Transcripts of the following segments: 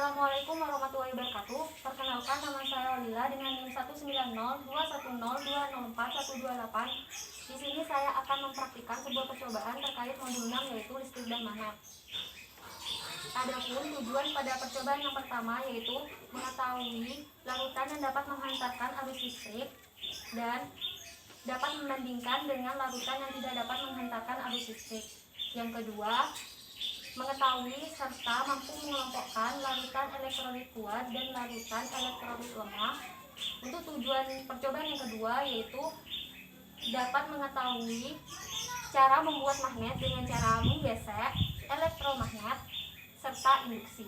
Assalamualaikum warahmatullahi wabarakatuh. Perkenalkan, nama saya Lila dengan NIM 1902102041128. Di sini saya akan mempraktikkan sebuah percobaan terkait modul 6 yaitu listrik dan magnet. Adapun tujuan pada percobaan yang pertama yaitu mengetahui larutan yang dapat menghantarkan arus listrik dan dapat membandingkan dengan larutan yang tidak dapat menghantarkan arus listrik. Yang kedua, mengetahui serta mampu mengelompokkan larutan elektrolit kuat dan larutan elektrolit lemah. Untuk tujuan percobaan yang kedua yaitu dapat mengetahui cara membuat magnet dengan cara menggesek elektromagnet serta induksi.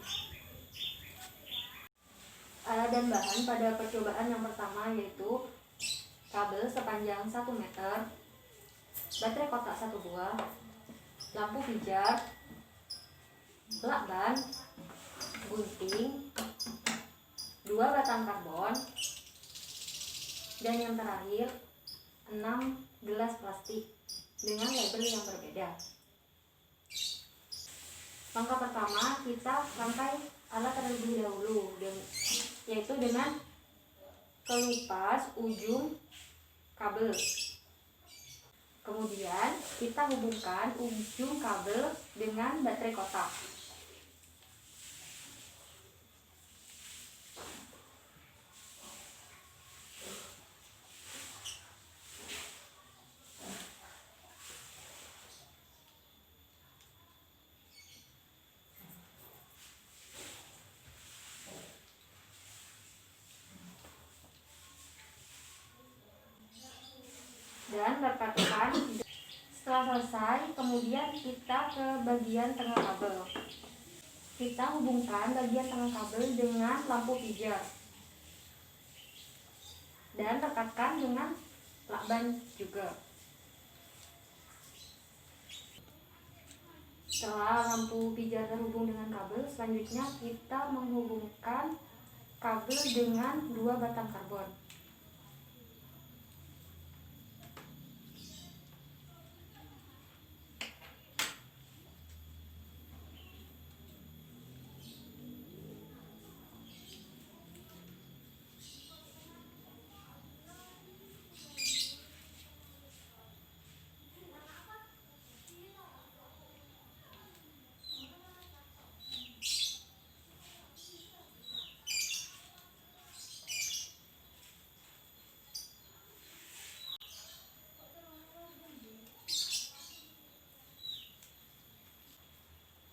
Alat dan bahan pada percobaan yang pertama yaitu kabel sepanjang 1 meter, baterai kotak 1 buah, lampu pijar, lakban, gunting, 2 batang karbon, dan yang terakhir 6 gelas plastik dengan label yang berbeda. Langkah pertama, kita rangkai alat terlebih dahulu, yaitu dengan kelupas ujung kabel. Kemudian kita hubungkan ujung kabel dengan baterai kotak. Dan rekatkan. Setelah selesai, kemudian kita ke bagian tengah kabel. Kita hubungkan bagian tengah kabel dengan lampu pijar dan rekatkan dengan lakban juga. Setelah lampu pijar terhubung dengan kabel, selanjutnya kita menghubungkan kabel dengan 2 batang karbon.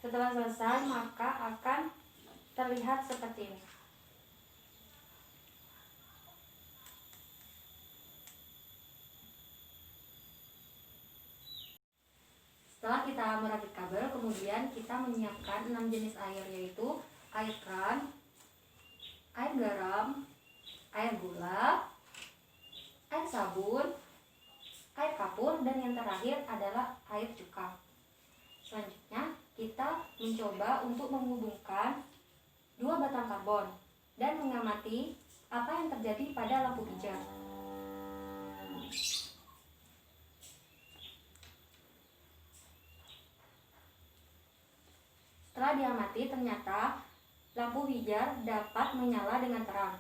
Setelah selesai, maka akan terlihat seperti ini. Setelah kita merakit kabel, kemudian kita menyiapkan 6 jenis air, yaitu air keran, air garam, air gula, air sabun, air kapur, dan yang terakhir adalah air cuka. Selanjutnya kita mencoba untuk menghubungkan 2 batang karbon dan mengamati apa yang terjadi pada lampu pijar. Setelah diamati, ternyata lampu pijar dapat menyala dengan terang.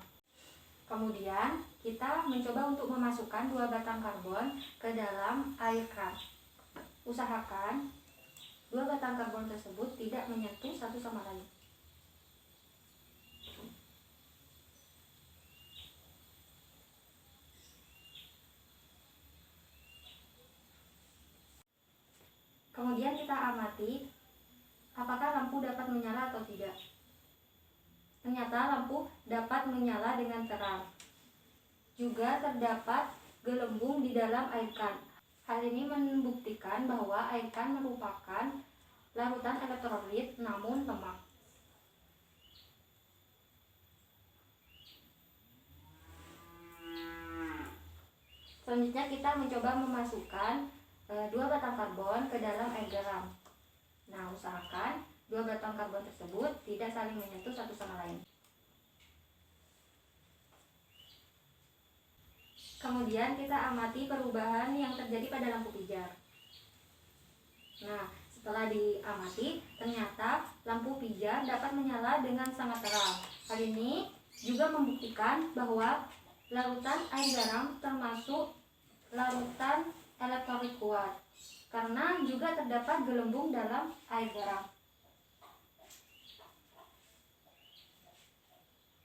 Kemudian kita mencoba untuk memasukkan 2 batang karbon ke dalam air keran. Usahakan 2 batang karbon tersebut tidak menyentuh satu sama lain. Kemudian kita amati apakah lampu dapat menyala atau tidak. Ternyata lampu dapat menyala dengan terang. Juga terdapat gelembung di dalam air keran. Hal ini membuktikan bahwa air keran merupakan larutan elektrolit namun lemah. Selanjutnya kita mencoba memasukkan 2 batang karbon ke dalam air garam. Nah, usahakan 2 batang karbon tersebut tidak saling menyentuh satu sama lain. Kemudian kita amati perubahan yang terjadi pada lampu pijar. Nah, Setelah diamati, ternyata lampu pijar dapat menyala dengan sangat terang. Hal ini juga membuktikan bahwa larutan air garam termasuk larutan elektrolit kuat, karena juga terdapat gelembung dalam air garam.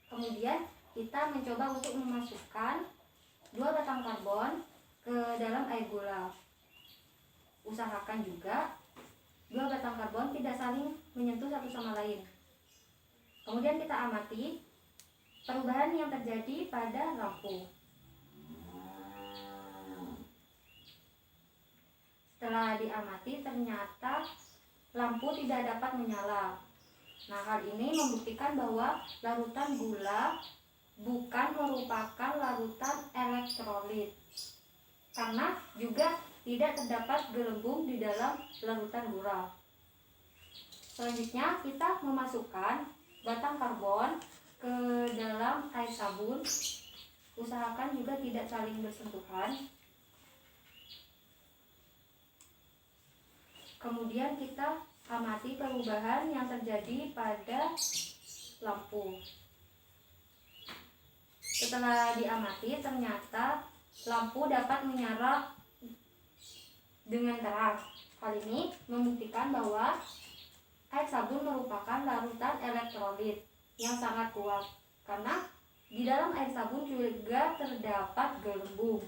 Kemudian kita mencoba untuk memasukkan 2 batang karbon ke dalam air gula. Usahakan juga 2 batang karbon tidak saling menyentuh satu sama lain. Kemudian kita amati perubahan yang terjadi pada lampu. Setelah diamati, ternyata lampu tidak dapat menyala. Nah, hal ini membuktikan bahwa larutan gula bukan merupakan larutan elektrolit, karena juga tidak terdapat gelembung di dalam larutan gula. Selanjutnya kita memasukkan batang karbon ke dalam air sabun. Usahakan juga tidak saling bersentuhan. Kemudian kita amati perubahan yang terjadi pada lampu. Setelah diamati, ternyata lampu dapat menyala dengan terang. Hal ini membuktikan bahwa air sabun merupakan larutan elektrolit yang sangat kuat, karena di dalam air sabun juga terdapat gelembung.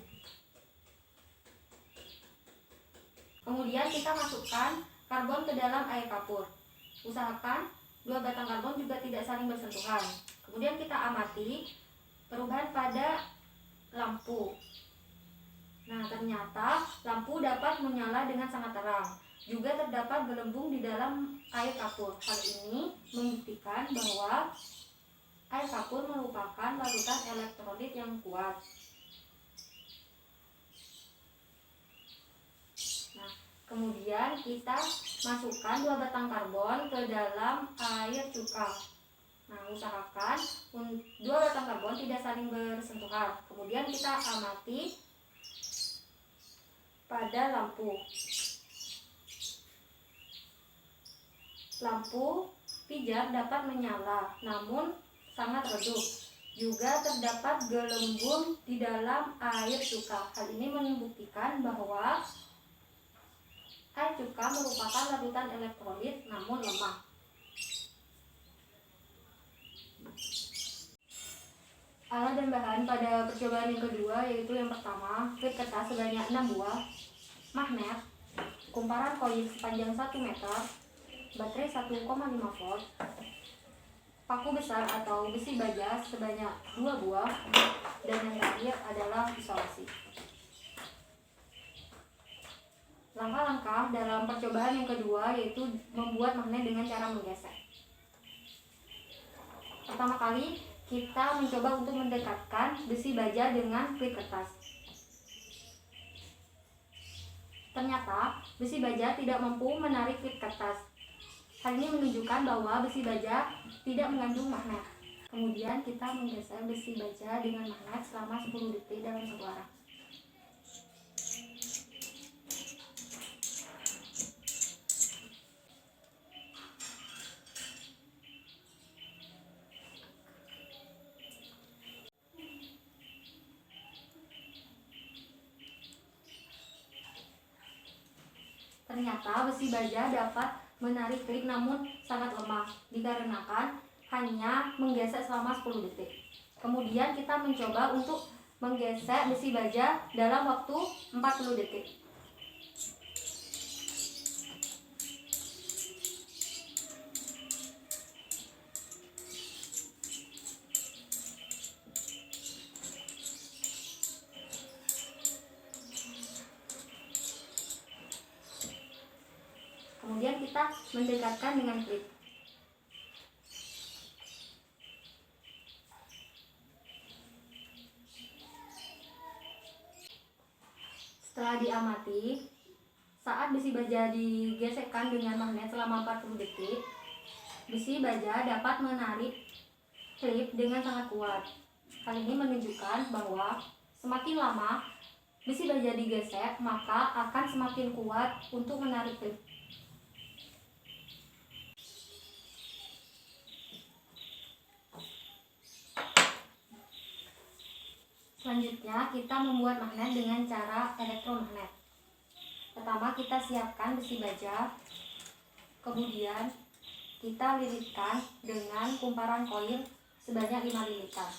Kemudian kita masukkan karbon ke dalam air kapur. Usahakan 2 batang karbon juga tidak saling bersentuhan. Kemudian kita amati perubahan pada lampu. Nah, ternyata lampu dapat menyala dengan sangat terang. Juga terdapat gelembung di dalam air kapur. Hal ini membuktikan bahwa air kapur merupakan larutan elektrolit yang kuat. Kemudian kita masukkan 2 batang karbon ke dalam air cuka. Nah, usahakan 2 batang karbon tidak saling bersentuhan. Kemudian kita amati pada lampu. Lampu pijar dapat menyala, namun sangat redup. Juga terdapat gelembung di dalam air cuka. Hal ini membuktikan bahwa air cuka merupakan larutan elektrolit namun lemah. Alat dan bahan pada percobaan yang kedua yaitu yang pertama, plit kertas sebanyak 6 buah, magnet, kumparan koin sepanjang 1 meter, baterai 1,5 volt, paku besar atau besi baja sebanyak 2 buah, dan yang terakhir adalah isolasi. Langkah-langkah dalam percobaan yang kedua yaitu membuat magnet dengan cara menggesek. Pertama kali kita mencoba untuk mendekatkan besi baja dengan plit kertas. Ternyata besi baja tidak mampu menarik plit kertas. Hal ini menunjukkan bahwa besi baja tidak mengandung magnet. Kemudian kita menggeser besi baja dengan magnet selama 10 detik dalam satu arah. Ternyata besi baja dapat menarik klik namun sangat lemah dikarenakan hanya menggesek selama 10 detik. Kemudian kita mencoba untuk menggesek besi baja dalam waktu 40 detik. Kemudian kita mendekatkan dengan klip. Setelah diamati, saat besi baja digesekkan dengan magnet selama 40 detik, besi baja dapat menarik klip dengan sangat kuat. Hal ini menunjukkan bahwa semakin lama besi baja digesek, maka akan semakin kuat untuk menarik klip. Selanjutnya kita membuat magnet dengan cara elektromagnet. Pertama kita siapkan besi baja, kemudian kita lilitkan dengan kumparan koil sebanyak 5 lilitan.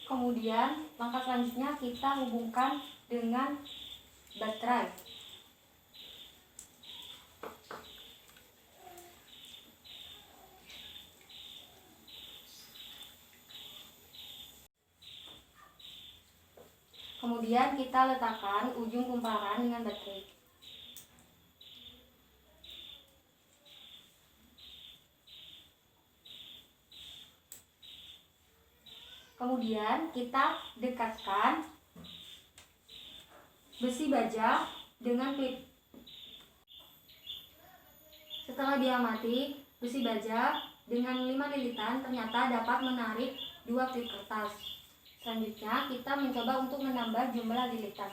Kemudian langkah selanjutnya kita hubungkan dengan baterai. Kemudian kita letakkan ujung kumparan dengan baterai. Kemudian kita dekatkan besi baja dengan klip. Setelah diamati, besi baja dengan 5 lilitan ternyata dapat menarik 2 klip kertas. Selanjutnya kita mencoba untuk menambah jumlah lilitan.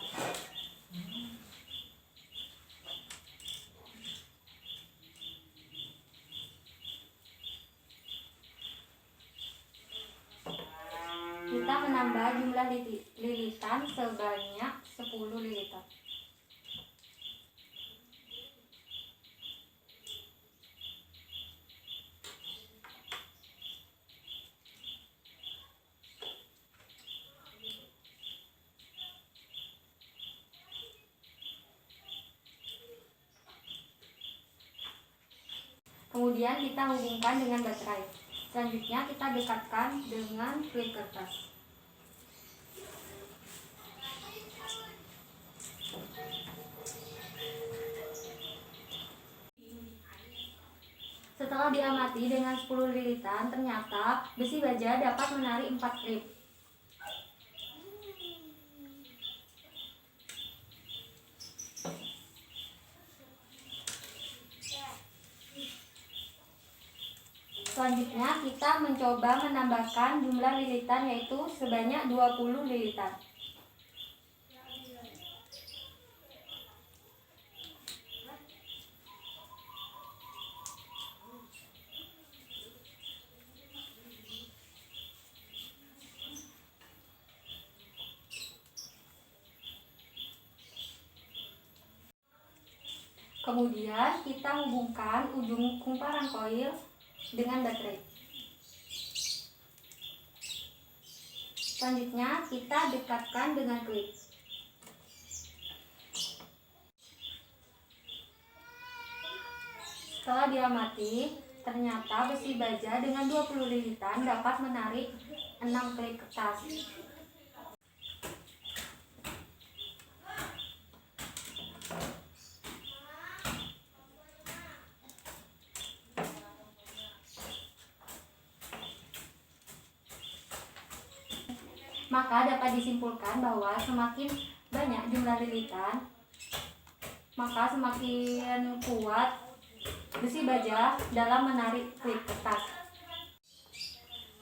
Kita menambah jumlah lilitan sebanyak 10 lilitan. Kemudian kita hubungkan dengan baterai. Selanjutnya kita dekatkan dengan klip kertas. Setelah diamati dengan 10 lilitan, ternyata besi baja dapat menarik 4 klip. Selanjutnya kita mencoba menambahkan jumlah lilitan yaitu sebanyak 20 lilitan. Kemudian kita hubungkan ujung kumparan koil dengan baterai. Selanjutnya kita dekatkan dengan klip. Setelah diamati, ternyata besi baja dengan 20 lilitan dapat menarik 6 klip kertas. Maka dapat disimpulkan bahwa semakin banyak jumlah lilitan, maka semakin kuat besi baja dalam menarik klip kertas.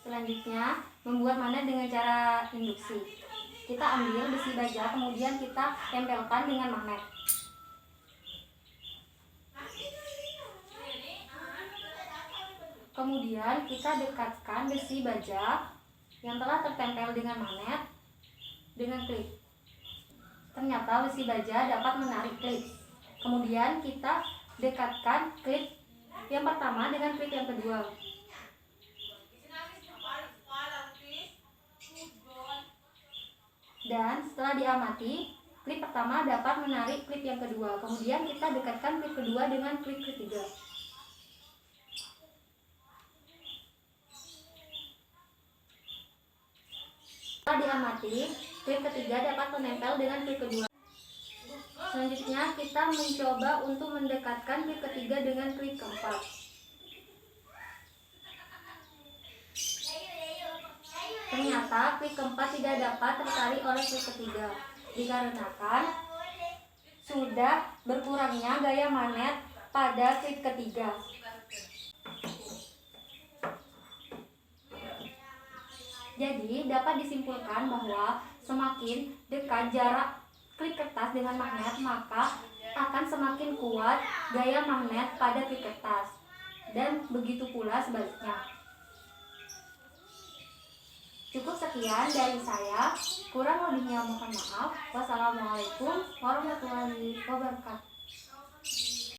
Selanjutnya, membuat magnet dengan cara induksi. Kita ambil besi baja, kemudian kita tempelkan dengan magnet. Kemudian kita dekatkan besi baja yang telah tertempel dengan magnet dengan klip. Ternyata besi baja dapat menarik klip. Kemudian kita dekatkan klip yang pertama dengan klip yang kedua. Dan setelah diamati, klip pertama dapat menarik klip yang kedua. Kemudian kita dekatkan klip kedua dengan klip ketiga. Setelah diamati, klip ketiga dapat menempel dengan klip kedua. Selanjutnya kita mencoba untuk mendekatkan klip ketiga dengan klip keempat. Ternyata klip keempat tidak dapat tertarik oleh klip ketiga, dikarenakan sudah berkurangnya gaya magnet pada klik ketiga. Jadi, dapat disimpulkan bahwa semakin dekat jarak klik kertas dengan magnet, maka akan semakin kuat gaya magnet pada klik kertas. Dan begitu pula sebaliknya. Cukup sekian dari saya. Kurang lebihnya mohon maaf. Wassalamualaikum warahmatullahi wabarakatuh.